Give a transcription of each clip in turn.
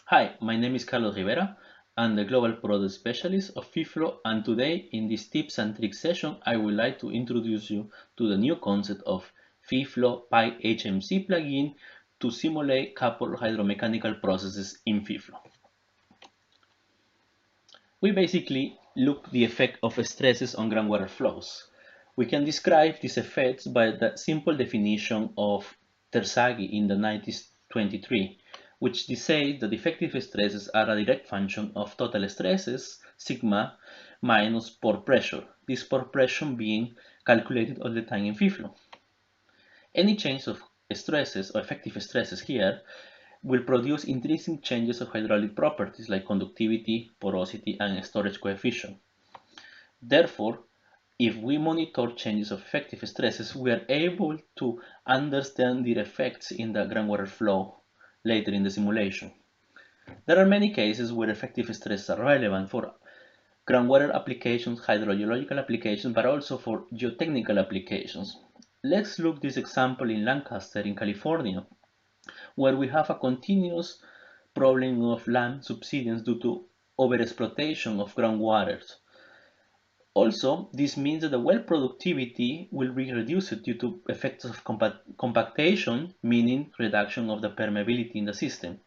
Hi, my name is Carlos Rivera. I'm the Global Product Specialist of Feflow, and today in this tips and tricks session, I would like to introduce you to the new concept of Feflow PyHMC plugin to simulate coupled hydromechanical processes in Feflow. We basically look the effect of stresses on groundwater flows. We can describe these effects by the simple definition of Terzaghi in the 1923, which says that effective stresses are a direct function of total stresses, sigma, minus pore pressure, this pore pressure being calculated all the time in Feflow. Any change of stresses or effective stresses here will produce intrinsic changes of hydraulic properties like conductivity, porosity, and storage coefficient. Therefore, if we monitor changes of effective stresses, we are able to understand their effects in the groundwater flow later in the simulation. There are many cases where effective stresses are relevant for groundwater applications, hydrogeological applications, but also for geotechnical applications. Let's look at this example in Lancaster in California, where we have a continuous problem of land subsidence due to overexploitation of groundwaters. Also, this means that the well productivity will be reduced due to effects of compactation, meaning reduction of the permeability in the system.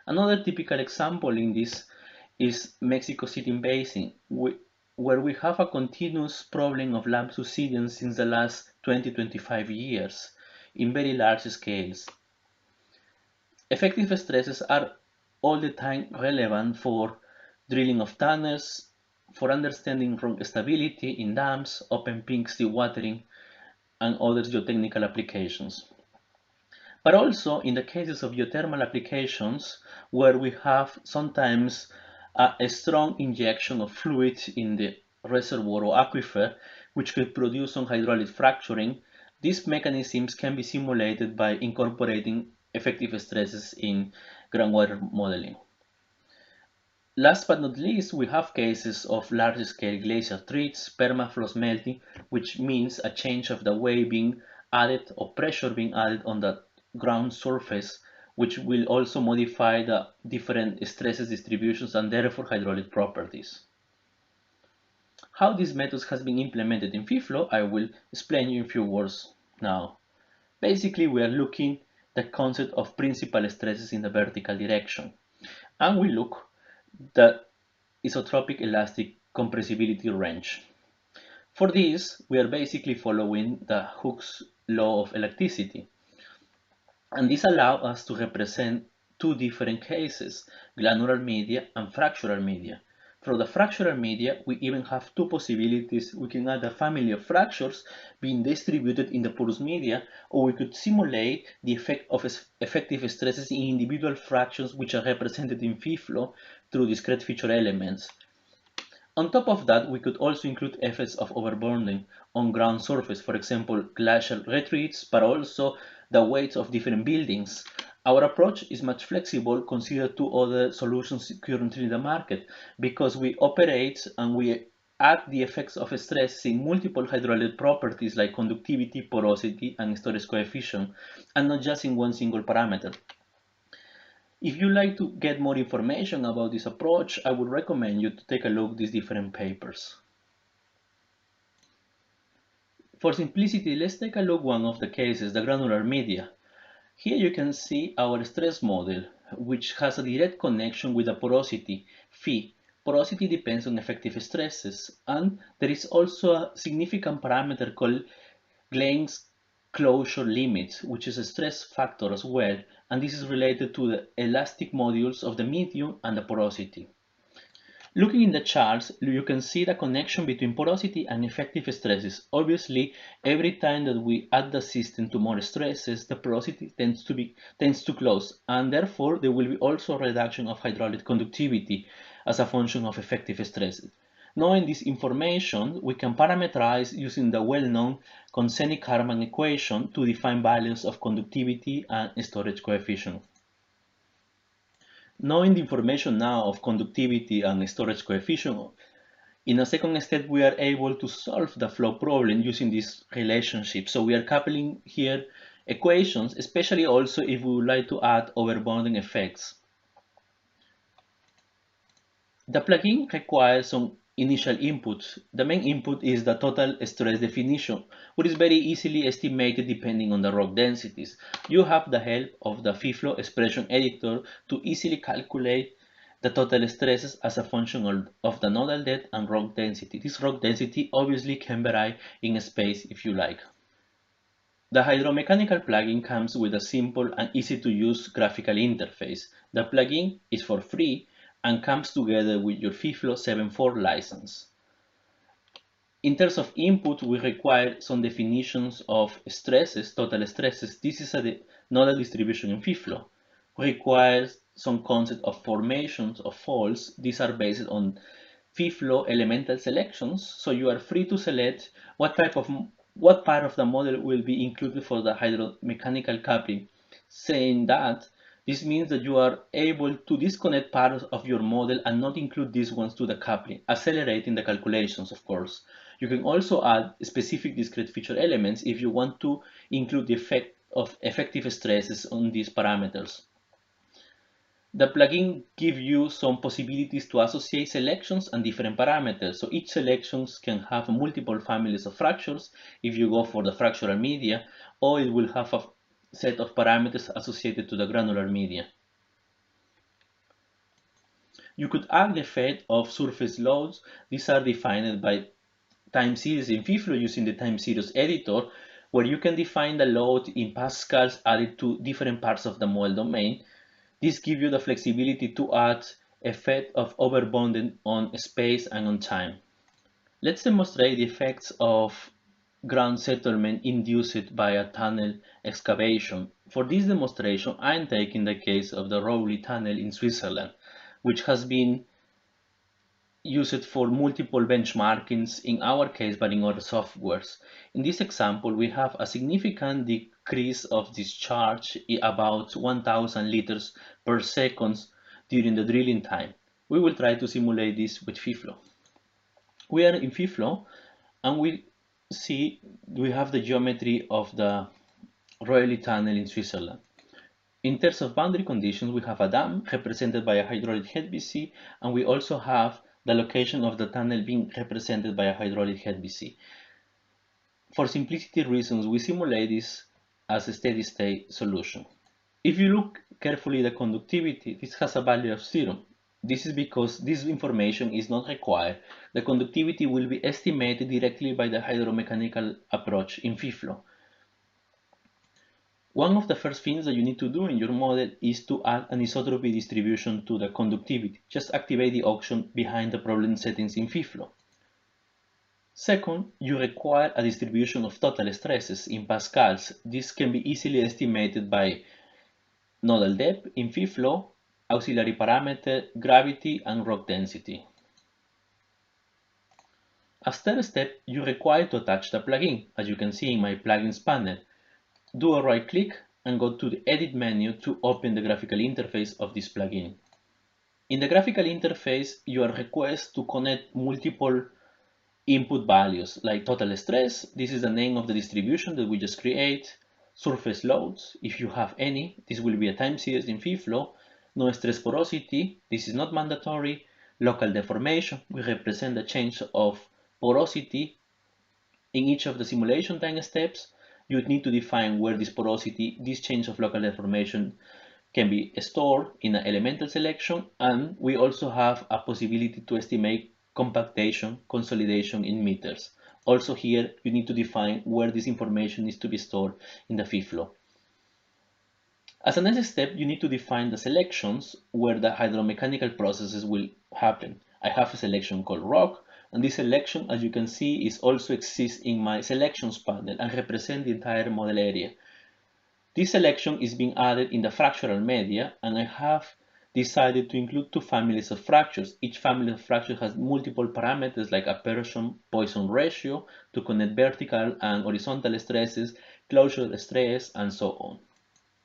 Another typical example in this is Mexico City Basin, where we have a continuous problem of land subsidence since the last 20-25 years in very large scales. Effective stresses are all the time relevant for drilling of tunnels, for understanding rock stability in dams, open pit dewatering, and other geotechnical applications. But also in the cases of geothermal applications, where we have sometimes a strong injection of fluid in the reservoir or aquifer, which could produce some hydraulic fracturing, these mechanisms can be simulated by incorporating effective stresses in groundwater modeling. Last but not least, we have cases of large-scale glacier treats, permafrost melting, which means a change of the weight being added or pressure being added on the ground surface, which will also modify the different stresses distributions and therefore hydraulic properties. How these methods has been implemented in Feflow, I will explain you in a few words now. Basically, we are looking the concept of principal stresses in the vertical direction, and we look the isotropic elastic compressibility range. For this, we are basically following the Hooke's law of elasticity, and this allows us to represent two different cases, granular media and fractural media. For the fractural media, we even have two possibilities. We can add a family of fractures being distributed in the porous media, or we could simulate the effect of effective stresses in individual fractions which are represented in Feflow through discrete feature elements. On top of that, we could also include effects of overburdening on ground surface, for example, glacial retreats, but also the weights of different buildings. Our approach is much flexible considered to other solutions currently in the market because we operate and we add the effects of stress in multiple hydraulic properties like conductivity, porosity, and storage coefficient, and not just in one single parameter. If you like to get more information about this approach, I would recommend you to take a look at these different papers. For simplicity, let's take a look at one of the cases, the granular media. Here you can see our stress model, which has a direct connection with the porosity, phi. Porosity depends on effective stresses, and there is also a significant parameter called Gleiss closure limit, which is a stress factor as well, and this is related to the elastic modules of the medium and the porosity. Looking in the charts, you can see the connection between porosity and effective stresses. Obviously, every time that we add the system to more stresses, the porosity tends to close, and therefore there will be also a reduction of hydraulic conductivity as a function of effective stresses. Knowing this information, we can parameterize using the well-known Kontsevich-Harman equation to define values of conductivity and storage coefficient. Knowing the information now of conductivity and storage coefficient, in a second step we are able to solve the flow problem using this relationship. So we are coupling here equations, especially also if we would like to add overbonding effects. The plugin requires some initial inputs. The main input is the total stress definition, which is very easily estimated depending on the rock densities. You have the help of the Feflow expression editor to easily calculate the total stresses as a function of the nodal depth and rock density. This rock density obviously can vary in space if you like. The hydromechanical plugin comes with a simple and easy to use graphical interface. The plugin is for free and comes together with your Feflow 7.4 license. In terms of input, we require some definitions of stresses, total stresses. This is a nodal distribution in Feflow. Requires some concept of formations of faults. These are based on Feflow elemental selections, so you are free to select what part of the model will be included for the hydromechanical coupling. Saying that, this means that you are able to disconnect parts of your model and not include these ones to the coupling, accelerating the calculations, of course. You can also add specific discrete feature elements if you want to include the effect of effective stresses on these parameters. The plugin gives you some possibilities to associate selections and different parameters. So each selection can have multiple families of fractures if you go for the fractural media, or it will have a set of parameters associated to the granular media. You could add the effect of surface loads. These are defined by time series in Feflow using the time series editor, where you can define the load in pascals added to different parts of the model domain. This gives you the flexibility to add effect of overbonding on space and on time. Let's demonstrate the effects of ground settlement induced by a tunnel excavation. For this demonstration, I'm taking the case of the Rowley Tunnel in Switzerland, which has been used for multiple benchmarkings in our case, but in other softwares. In this example, we have a significant decrease of discharge about 1000 liters per second during the drilling time. We will try to simulate this with Feflow. We are in Feflow and we see we have the geometry of the Rowley Tunnel in Switzerland. In terms of boundary conditions, we have a dam represented by a hydraulic head BC, and we also have the location of the tunnel being represented by a hydraulic head BC. For simplicity reasons, we simulate this as a steady-state solution. If you look carefully at the conductivity, this has a value of 0. This is because this information is not required. The conductivity will be estimated directly by the hydromechanical approach in Feflow. One of the first things that you need to do in your model is to add an isotropy distribution to the conductivity. Just activate the option behind the problem settings in Feflow. Second, you require a distribution of total stresses in pascals. This can be easily estimated by nodal depth in Feflow, auxiliary parameter, gravity, and rock density. As third step, you require to attach the plugin, as you can see in my plugins panel. Do a right click and go to the edit menu to open the graphical interface of this plugin. In the graphical interface, you are requested to connect multiple input values like total stress. This is the name of the distribution that we just create. Surface loads, if you have any, this will be a time series in Feflow. No stress porosity, this is not mandatory. Local deformation, we represent the change of porosity in each of the simulation time steps. You need to define where this porosity, this change of local deformation can be stored in an elemental selection, and we also have a possibility to estimate compactation, consolidation in meters. Also here, you need to define where this information needs to be stored in the Feflow. As a next step, you need to define the selections where the hydromechanical processes will happen. I have a selection called rock, and this selection, as you can see, is also exists in my selections panel and represent the entire model area. This selection is being added in the fractural media, and I have decided to include two families of fractures. Each family of fractures has multiple parameters like aversion Poisson ratio to connect vertical and horizontal stresses, closure stress, and so on.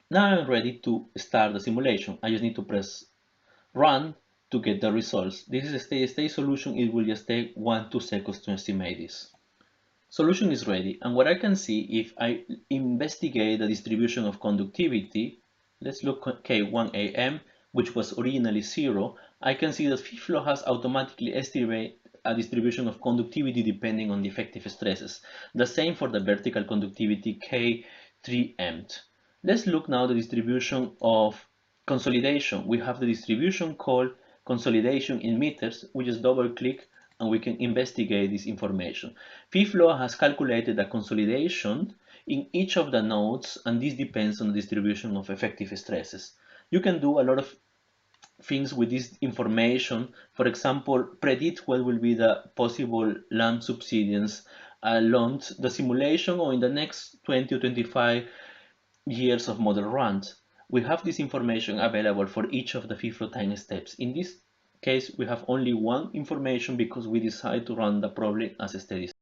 Now I'm ready to start the simulation. I just need to press run to get the results. This is a steady-state solution. It will just take 1-2 seconds to estimate this. Solution is ready, and what I can see if I investigate the distribution of conductivity, let's look K1 AM, which was originally 0, I can see that Feflow has automatically estimated a distribution of conductivity depending on the effective stresses. The same for the vertical conductivity K3M. Let's look now at the distribution of consolidation. We have the distribution called consolidation in meters. We just double click and we can investigate this information. Feflow has calculated the consolidation in each of the nodes, and this depends on the distribution of effective stresses. You can do a lot of things with this information. For example, predict what will be the possible LAMP subsidence along the simulation or in the next 20 or 25 years of model runs. We have this information available for each of the Feflow time steps. In this case, we have only one information because we decide to run the problem as a steady state.